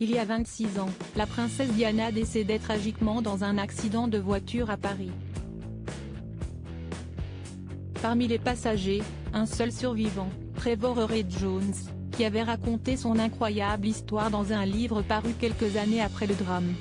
Il y a 26 ans, la princesse Diana décédait tragiquement dans un accident de voiture à Paris. Parmi les passagers, un seul survivant, Trevor Reed-Jones, qui avait raconté son incroyable histoire dans un livre paru quelques années après le drame.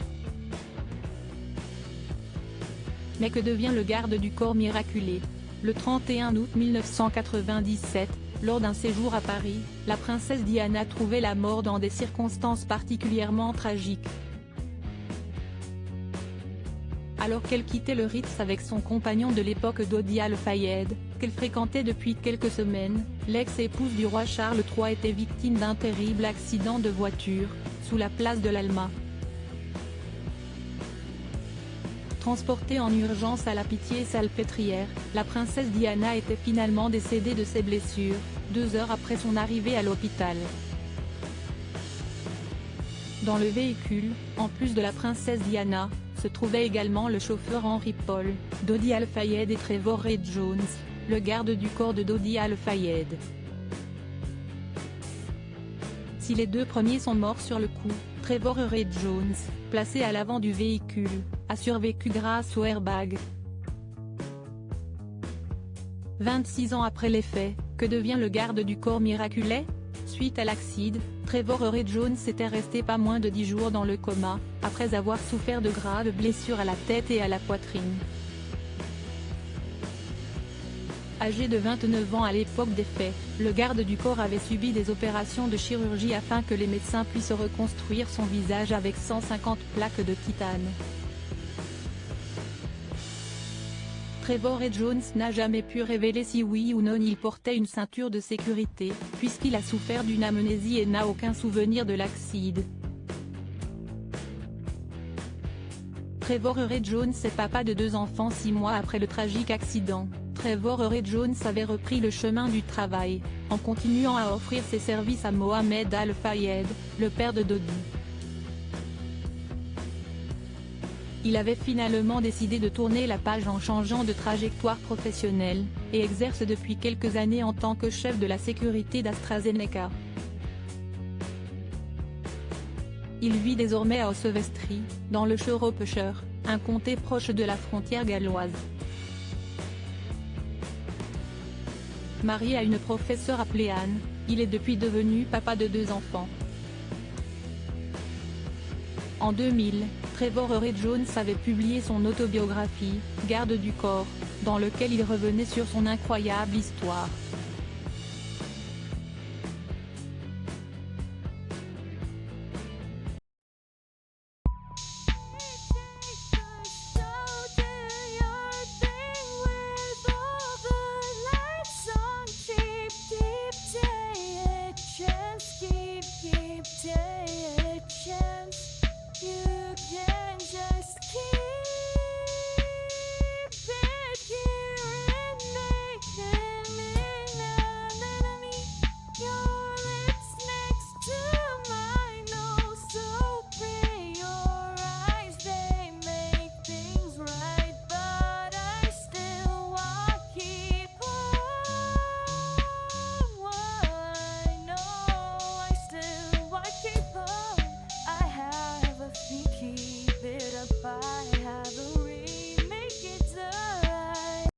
Mais que devient le garde du corps miraculé? Le 31 août 1997, lors d'un séjour à Paris, la princesse Diana trouvait la mort dans des circonstances particulièrement tragiques. Alors qu'elle quittait le Ritz avec son compagnon de l'époque Dodi Al-Fayed, qu'elle fréquentait depuis quelques semaines, l'ex-épouse du roi Charles III était victime d'un terrible accident de voiture, sous la place de l'Alma. Transportée en urgence à la Pitié-Salpêtrière, la princesse Diana était finalement décédée de ses blessures, 2 heures après son arrivée à l'hôpital. Dans le véhicule, en plus de la princesse Diana, se trouvait également le chauffeur Henry Paul, Dodi Al-Fayed et Trevor Reed-Jones, le garde du corps de Dodi Al-Fayed. Si les 2 premiers sont morts sur le coup, Trevor Reed-Jones, placé à l'avant du véhicule, a survécu grâce au airbag. 26 ans après les faits, que devient le garde du corps miraculé? Suite à l'accident, Trevor Reed-Jones était resté pas moins de 10 jours dans le coma, après avoir souffert de graves blessures à la tête et à la poitrine. Âgé de 29 ans à l'époque des faits, le garde du corps avait subi des opérations de chirurgie afin que les médecins puissent reconstruire son visage avec 150 plaques de titane. Trevor Reed-Jones n'a jamais pu révéler si oui ou non il portait une ceinture de sécurité, puisqu'il a souffert d'une amnésie et n'a aucun souvenir de l'accident. Trevor Reed-Jones est papa de 2 enfants 6 mois après le tragique accident. Trevor Reed-Jones avait repris le chemin du travail, en continuant à offrir ses services à Mohamed Al-Fayed, le père de Dodi. Il avait finalement décidé de tourner la page en changeant de trajectoire professionnelle, et exerce depuis quelques années en tant que chef de la sécurité d'AstraZeneca. Il vit désormais à Oswestry, dans le Shropshire, un comté proche de la frontière galloise. Marié à une professeure appelée Anne, il est depuis devenu papa de 2 enfants. En 2000, Trevor Reed-Jones avait publié son autobiographie, Garde du corps, dans lequel il revenait sur son incroyable histoire.